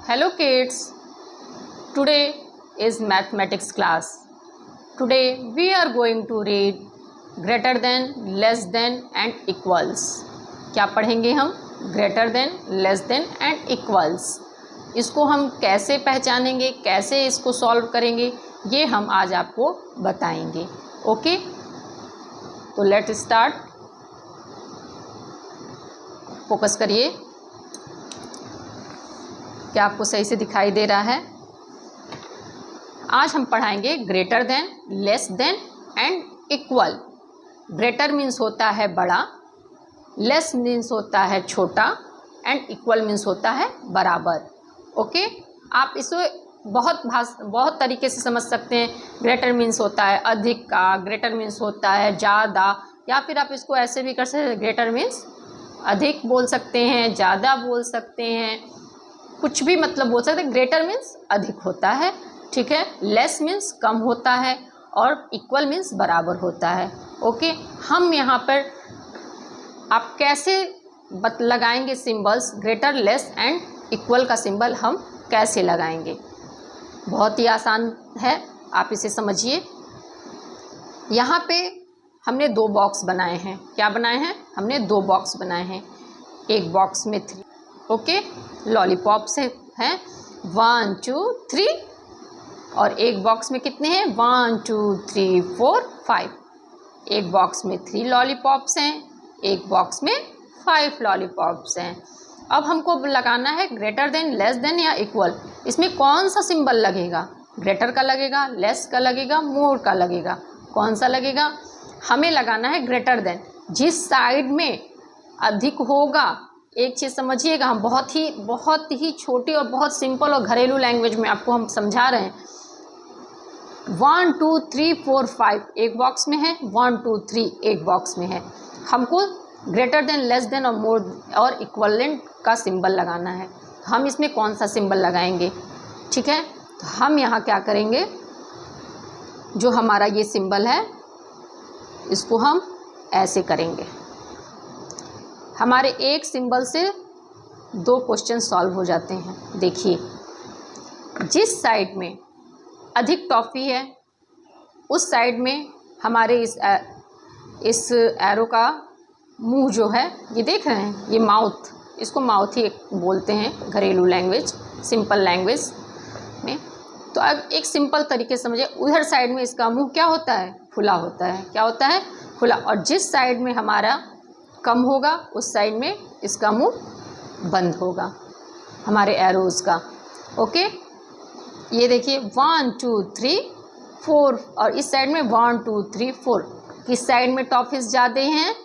Hello kids, today is mathematics class. Today we are going to read greater than, less than and equals. क्या पढ़ेंगे हम? Greater than, less than and equals. इसको हम कैसे पहचानेंगे, कैसे इसको सॉल्व करेंगे, ये हम आज आपको बताएंगे. ओके, तो लेट स्टार्ट. फोकस करिए. क्या आपको सही से दिखाई दे रहा है? आज हम पढ़ाएंगे greater than, less than and equal. Greater means होता है बड़ा, लेस मीन्स होता है छोटा एंड इक्वल मीन्स होता है बराबर. ओके, आप इसे बहुत तरीके से समझ सकते हैं. ग्रेटर मीन्स होता है अधिक का, ग्रेटर मीन्स होता है ज़्यादा, या फिर आप इसको ऐसे भी कर सकते हैं. ग्रेटर मीन्स अधिक बोल सकते हैं, ज़्यादा बोल सकते हैं, कुछ भी मतलब बोल सकते हैं. ग्रेटर मीन्स अधिक होता है, ठीक है. लेस मीन्स कम होता है और इक्वल मीन्स बराबर होता है. ओके, हम यहाँ पर आप कैसे लगाएंगे symbols, greater, less and equal का सिंबल हम कैसे लगाएंगे? बहुत ही आसान है, आप इसे समझिए. यहाँ पे हमने दो बॉक्स बनाए हैं. क्या बनाए हैं? हमने दो बॉक्स बनाए हैं. एक बॉक्स में 3 ओके लॉलीपॉप्स हैं 1 2 3, और एक बॉक्स में कितने हैं? 1 2 3 4 5. एक बॉक्स में 3 लॉलीपॉप्स हैं, एक बॉक्स में 5 लॉलीपॉप्स हैं. अब हमको लगाना है ग्रेटर देन, लेस देन या इक्वल. इसमें कौन सा सिंबल लगेगा? ग्रेटर का लगेगा, लेस का लगेगा, मोर का लगेगा. कौन सा लगेगा? हमें लगाना है ग्रेटर देन. जिस साइड में अधिक होगा, एक चीज़ समझिएगा, हम बहुत ही छोटी और बहुत सिंपल और घरेलू लैंग्वेज में आपको हम समझा रहे हैं. 1 2 3 4 5 एक बॉक्स में है, 1 2 3 एक बॉक्स में है. हमको ग्रेटर देन, लेस देन और मोर और इक्वलेंट का सिंबल लगाना है. हम इसमें कौन सा सिंबल लगाएंगे? ठीक है, तो हम यहाँ क्या करेंगे, जो हमारा ये सिंबल है इसको हम ऐसे करेंगे. हमारे एक सिंबल से दो क्वेश्चन सॉल्व हो जाते हैं. देखिए, जिस साइड में अधिक टॉफ़ी है उस साइड में हमारे इस एरो का मुंह जो है, ये देख रहे हैं, ये माउथ, इसको माउथ ही बोलते हैं घरेलू लैंग्वेज, सिंपल लैंग्वेज में. तो अब एक सिंपल तरीके से समझिए, उधर साइड में इसका मुंह क्या होता है? खुला होता है. क्या होता है? खुला. और जिस साइड में हमारा कम होगा उस साइड में इसका मुंह बंद होगा, हमारे एरोज़ का. ओके, ये देखिए 1 2 3 4, और इस साइड में 1 2 3 4. किस साइड में टॉफीज़ ज़्यादा हैं?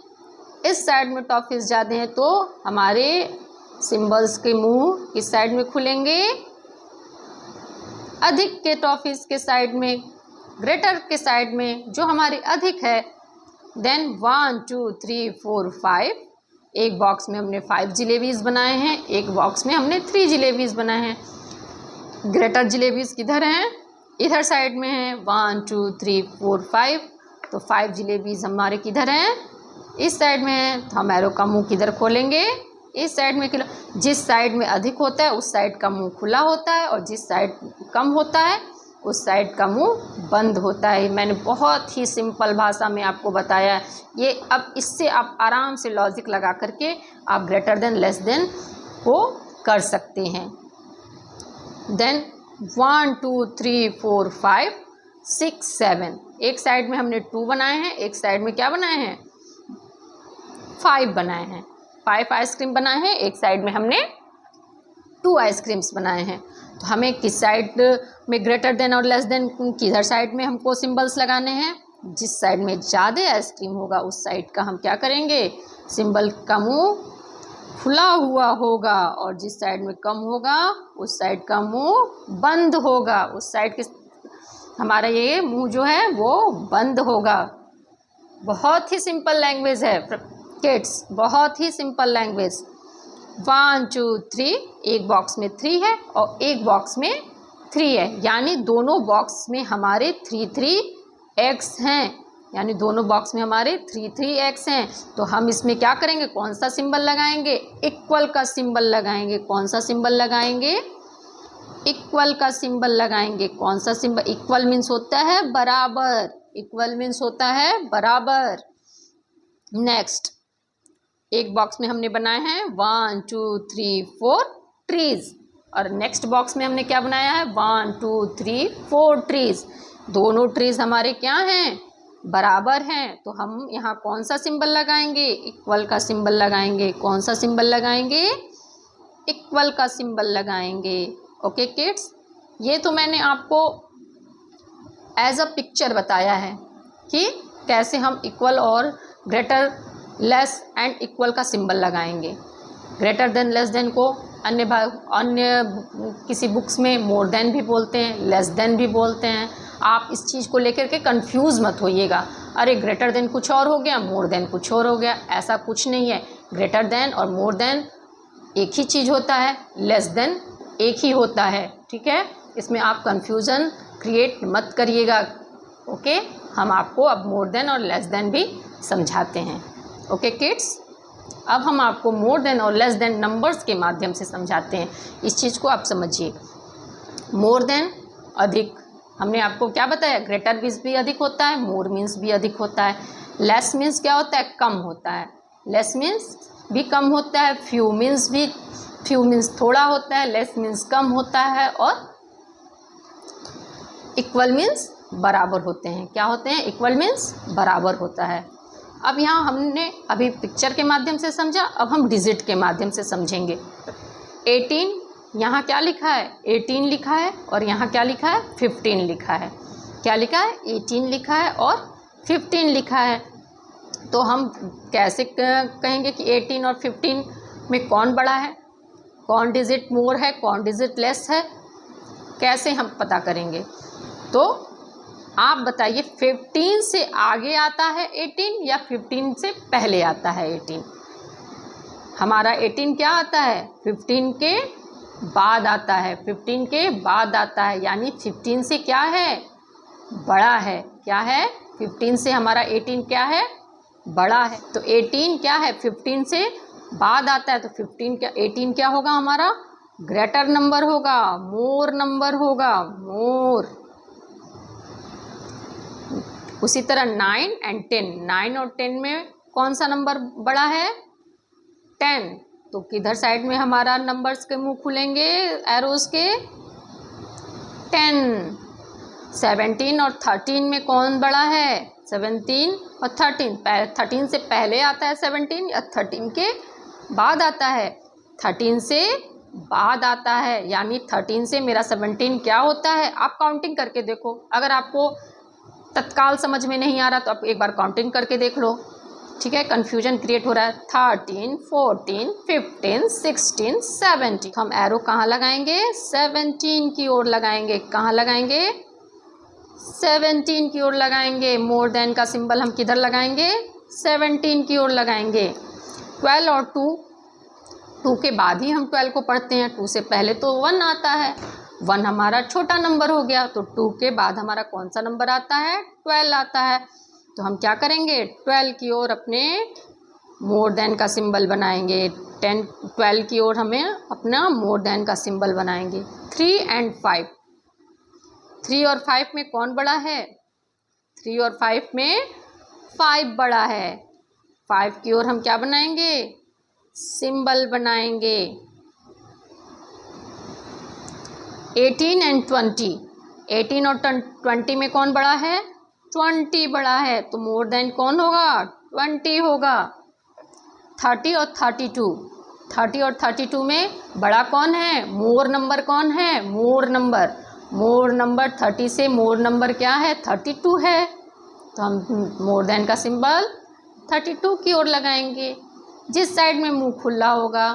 इस साइड में टॉफीज़ ज़्यादा हैं, तो हमारे सिंबल्स के मुंह किस साइड में खुलेंगे? अधिक के टॉफीज़ के साइड में, ग्रेटर के साइड में, जो हमारे अधिक है. देन 1 2 3 4 5. एक बॉक्स में हमने 5 जलेबीज़ बनाए हैं, एक बॉक्स में हमने 3 जलेबीज़ बनाए हैं. ग्रेटर जलेबीज़ किधर हैं? इधर साइड में हैं, 1 2 3 4 5. तो 5 जलेबीज़ हमारे किधर हैं? इस साइड में हैं. तो हम एरो का मुंह किधर खोलेंगे? इस साइड में. जिस साइड में अधिक होता है उस साइड का मुंह खुला होता है, और जिस साइड कम होता है उस साइड का मुंह बंद होता है. मैंने बहुत ही सिंपल भाषा में आपको बताया है ये. अब इससे आप आराम से लॉजिक लगा करके आप ग्रेटर देन, लेस देन को कर सकते हैं. देन 1 2 3 4 5 6 7. एक साइड में हमने 2 बनाए हैं, एक साइड में क्या बनाए हैं? 5 बनाए हैं. 5 आइसक्रीम बनाए हैं, एक साइड में हमने 2 आइसक्रीम्स बनाए हैं. तो हमें किस साइड में ग्रेटर देन और लेस देन, किधर साइड में हमको सिंबल्स लगाने हैं? जिस साइड में ज़्यादा आइसक्रीम होगा उस साइड का हम क्या करेंगे? सिंबल का मुंह खुला हुआ होगा, और जिस साइड में कम होगा उस साइड का मुंह बंद होगा. उस साइड के हमारा ये मुंह जो है वो बंद होगा. बहुत ही सिंपल लैंग्वेज है किड्स, बहुत ही सिंपल लैंग्वेज. 1 2 3, एक बॉक्स में 3 है और एक बॉक्स में 3 है, यानी दोनों बॉक्स में हमारे 3 3 एक्स हैं, यानी दोनों बॉक्स में हमारे 3 3 एक्स हैं. तो हम इसमें क्या करेंगे? कौन सा सिंबल लगाएंगे? इक्वल का सिंबल लगाएंगे. कौन सा सिंबल लगाएंगे? इक्वल का सिंबल लगाएंगे। कौन सा सिंबल? इक्वल मीन्स होता है बराबर, इक्वल मीन्स होता है बराबर। नेक्स्ट, एक बॉक्स में हमने बनाए हैं 1 2 3 4 ट्रीज, और नेक्स्ट बॉक्स में हमने क्या बनाया है? 1 2 3 4 ट्रीज। दोनों ट्रीज हमारे क्या हैं? बराबर हैं। तो हम यहाँ कौन सा सिंबल लगाएंगे? इक्वल का सिंबल लगाएंगे। कौन सा सिंबल लगाएंगे? इक्वल का सिंबल लगाएंगे। ओके किड्स, ये तो मैंने आपको एज अ पिक्चर बताया है कि कैसे हम इक्वल और ग्रेटर, लेस एंड इक्वल का सिंबल लगाएंगे। ग्रेटर देन, लेस देन को अन्य किसी बुक्स में मोर देन भी बोलते हैं, लेस देन भी बोलते हैं। आप इस चीज़ को लेकर के कंफ्यूज मत होइएगा, अरे ग्रेटर देन कुछ और हो गया, मोर देन कुछ और हो गया। ऐसा कुछ नहीं है। ग्रेटर देन और मोर देन एक ही चीज़ होता है, लेस देन एक ही होता है। ठीक है, इसमें आप कंफ्यूजन क्रिएट मत करिएगा। ओके, हम आपको अब मोर देन और लेस देन भी समझाते हैं। ओके किड्स, अब हम आपको मोर देन और लेस देन नंबर्स के माध्यम से समझाते हैं। इस चीज़ को आप समझिए। मोर देन अधिक, हमने आपको क्या बताया? ग्रेटर मीन्स भी अधिक होता है, मोर मीन्स भी अधिक होता है। लेस मीन्स क्या होता है? कम होता है। लेस मीन्स भी कम होता है। फ्यू मीन्स थोड़ा होता है, लेस मीन्स कम होता है, और इक्वल मीन्स बराबर होते हैं। क्या होते हैं? इक्वल मीन्स बराबर होता है। अब यहाँ हमने अभी पिक्चर के माध्यम से समझा, अब हम डिजिट के माध्यम से समझेंगे। 18, यहाँ क्या लिखा है? 18 लिखा है, और यहाँ क्या लिखा है? 15 लिखा है। क्या लिखा है? 18 लिखा है और 15 लिखा है। तो हम कैसे कहेंगे कि 18 और 15 में कौन बड़ा है, कौन डिजिट मोर है, कौन डिजिट लेस है? कैसे हम पता करेंगे? तो आप बताइए, 15 से आगे आता है 18 या 15 से पहले आता है 18? हमारा 18 क्या आता है? 15 के बाद आता है। 15 के बाद आता है, यानी 15 से क्या है? बड़ा है। क्या है? 15 से हमारा 18 क्या है? बड़ा है। तो 18 क्या है? 15 से बाद आता है। तो 18 क्या होगा? हमारा ग्रेटर नंबर होगा, मोर नंबर होगा, मोर। उसी तरह 9 एंड 10, 9 और 10 में कौन सा नंबर बड़ा है? 10। तो किधर साइड में हमारा नंबर्स के मुंह खुलेंगे, एरोज के? 10। 17 और 13 में कौन बड़ा है? 17 और 13। 13 से पहले आता है 17 या 13 के बाद आता है? 13 से बाद आता है, यानी 13 से मेरा 17 क्या होता है? आप काउंटिंग करके देखो। अगर आपको तत्काल समझ में नहीं आ रहा तो आप एक बार काउंटिंग करके देख लो। ठीक है, कन्फ्यूजन क्रिएट हो रहा है। 13, 14, 15, 16, 17। हम एरो कहाँ लगाएंगे? 17 की ओर लगाएंगे। कहाँ लगाएंगे? 17 की ओर लगाएंगे। मोर देन का सिंबल हम किधर लगाएंगे? 17 की ओर लगाएंगे। 12 और 2 के बाद ही हम 12 को पढ़ते हैं। 2 से पहले तो 1 आता है। 1 हमारा छोटा नंबर हो गया, तो 2 के बाद हमारा कौन सा नंबर आता है? 12 आता है। तो हम क्या करेंगे? 12 की ओर अपने मोर देन का सिंबल बनाएंगे। 12 की ओर हमें अपना मोर देन का सिंबल बनाएंगे। 3 एंड 5, 3 और 5 में कौन बड़ा है? 3 और 5 में 5 बड़ा है। 5 की ओर हम क्या बनाएंगे? सिंबल बनाएंगे। 18 एंड 20, 18 और 20 में कौन बड़ा है? 20 बड़ा है। तो मोर देन कौन होगा? 20 होगा। 30 और 32, 30 और 32 में बड़ा कौन है? मोर नंबर कौन है? मोर नंबर 30 से मोर नंबर क्या है? 32 है। तो हम मोर देन का सिंबल 32 की ओर लगाएंगे। जिस साइड में मुंह खुला होगा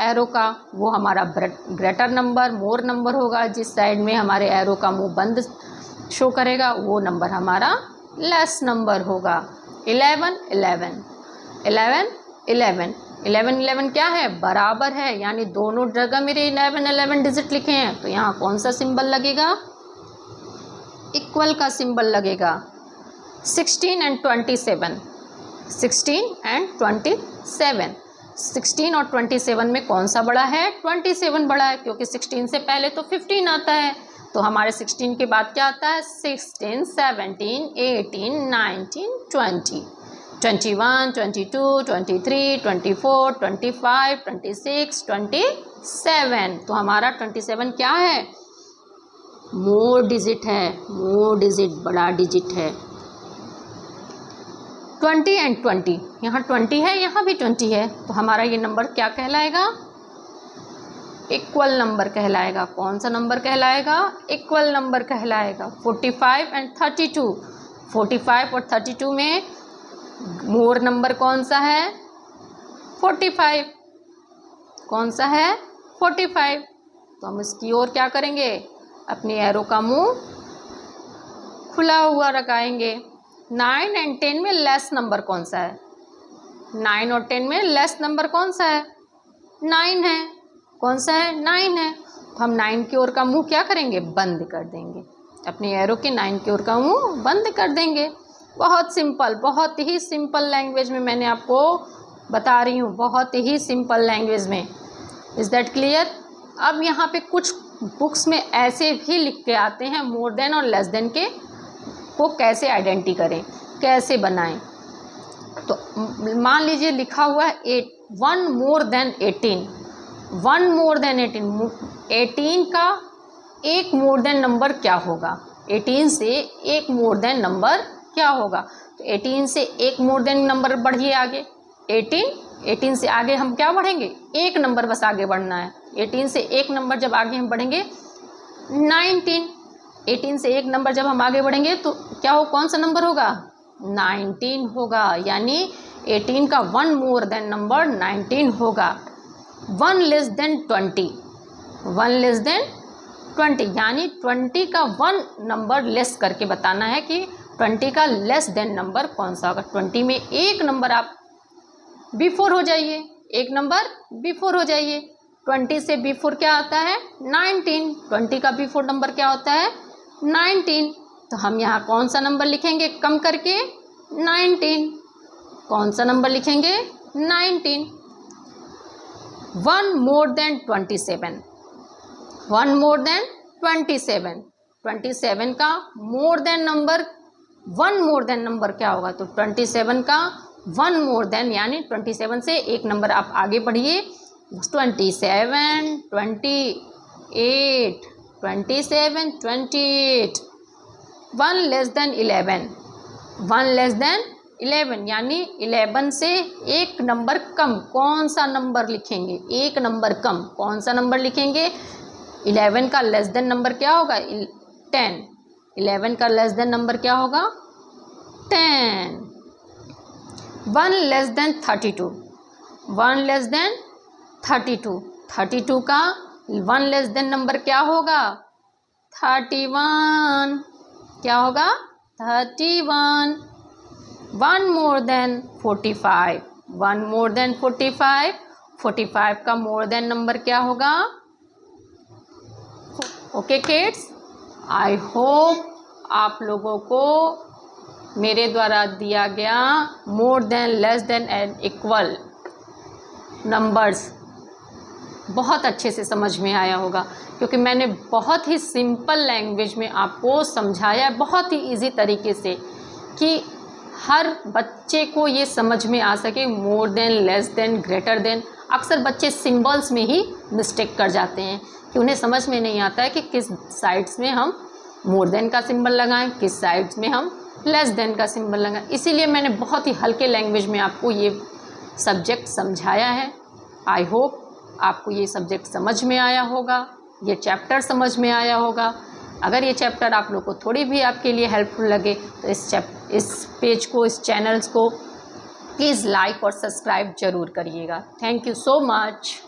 एरो का, वो हमारा ग्रेटर नंबर, मोर नंबर होगा। जिस साइड में हमारे एरो का मुंह बंद शो करेगा, वो नंबर हमारा लेस नंबर होगा। 11, 11, 11, 11, 11, 11 क्या है? बराबर है, यानी दोनों जगह मेरे 11, 11 डिजिट लिखे हैं। तो यहाँ कौन सा सिंबल लगेगा? इक्वल का सिंबल लगेगा। 16 एंड 27, 16 एंड 27, 16 और 27 में कौन सा बड़ा है? 27 बड़ा है, क्योंकि 16 से पहले तो 15 आता है। तो हमारे 16 के बाद क्या आता है? 16, 17, 18, 19, 20, 21, 22, 23, 24, 25, 26, 27। तो हमारा 27 क्या है? मोर डिजिट है, मोर डिजिट, बड़ा डिजिट है। 20 एंड 20, यहाँ 20 है, यहाँ भी 20 है, तो हमारा ये नंबर क्या कहलाएगा? इक्वल नंबर कहलाएगा। कौन सा नंबर कहलाएगा? इक्वल नंबर कहलाएगा। 45 एंड 32, 45 और 32 में मोर नंबर कौन सा है? 45। कौन सा है? 45। तो हम इसकी ओर क्या करेंगे? अपनी एरो का मुंह खुला हुआ लगाएंगे। 9 एंड 10 में लेस नंबर कौन सा है? 9 और 10 में लेस नंबर कौन सा है? 9 है। कौन सा है? 9 है। तो हम 9 की ओर का मुंह क्या करेंगे? बंद कर देंगे। अपनी एरो के 9 की ओर का मुंह बंद कर देंगे। बहुत सिंपल, बहुत ही सिंपल लैंग्वेज में मैंने आपको बता रही हूँ, बहुत ही सिंपल लैंग्वेज में। Is that clear? अब यहाँ पे कुछ बुक्स में ऐसे भी लिख के आते हैं मोर देन और लेस देन के को कैसे आइडेंटिटी करें, कैसे बनाएं। तो मान लीजिए लिखा हुआ है 1 मोर देन 18, 1 मोर देन 18 का एक मोर देन नंबर क्या होगा? 18 से एक मोर देन नंबर क्या होगा? तो 18 से एक मोर देन नंबर बढ़िए आगे। 18 से आगे हम क्या बढ़ेंगे? एक नंबर बस आगे बढ़ना है। 18 से एक नंबर जब आगे हम बढ़ेंगे 19, 18 से एक नंबर जब हम आगे बढ़ेंगे तो क्या हो? कौन सा नंबर होगा? 19 होगा। यानी 18 का 1 मोर देन नंबर 19 होगा। 1 लेस देन 20, 1 लेस देन 20, यानी 20 का 1 नंबर लेस करके बताना है कि 20 का लेस देन नंबर कौन सा होगा। 20 में एक नंबर आप बिफोर हो जाइए, एक नंबर बिफोर हो जाइए। 20 से बिफोर क्या आता है? 19। 20 का बिफोर नंबर क्या होता है? 19। तो हम यहाँ कौन सा नंबर लिखेंगे कम करके? 19। कौन सा नंबर लिखेंगे? 19। 1 मोर देन 27, 1 मोर देन 27, 27 का more than number, 1 more than number क्या होगा? तो 27 का 1 मोर देन, यानी 27 से एक नंबर आप आगे बढ़िए। 27, 28, 27, 28। 1 लेस देन 11, 1 लेस देन 11, यानी 11 से एक नंबर कम। कौन सा नंबर लिखेंगे? एक नंबर कम। कौन सा नंबर लिखेंगे? 11 का लेस देन नंबर क्या होगा? 10। 11 का लेस देन नंबर क्या होगा? 10। 1 लेस देन 32, 1 लेस देन 32, 32 का 1 लेस देन नंबर क्या होगा? 31। क्या होगा? 31। 1 मोर देन 45, 1 मोर देन 45, 45 का मोर देन नंबर क्या होगा? ओके किड्स, आई होप आप लोगों को मेरे द्वारा दिया गया more than, less than and equal numbers बहुत अच्छे से समझ में आया होगा, क्योंकि मैंने बहुत ही सिंपल लैंग्वेज में आपको समझाया, बहुत ही इजी तरीके से, कि हर बच्चे को ये समझ में आ सके। More than, less than, greater than. अक्सर बच्चे सिंबल्स में ही मिस्टेक कर जाते हैं कि उन्हें समझ में नहीं आता है कि किस साइड्स में हम मोर देन का सिंबल लगाएं, किस साइड्स में हम लेस देन का सिंबल लगाएं। इसीलिए मैंने बहुत ही हल्के लैंग्वेज में आपको ये सब्जेक्ट समझाया है। आई होप आपको ये सब्जेक्ट समझ में आया होगा, ये चैप्टर समझ में आया होगा। अगर ये चैप्टर आप लोग को थोड़ी भी आपके लिए हेल्पफुल लगे तो इस पेज को, इस चैनल्स को प्लीज़ लाइक और सब्सक्राइब ज़रूर करिएगा। Thank you so much.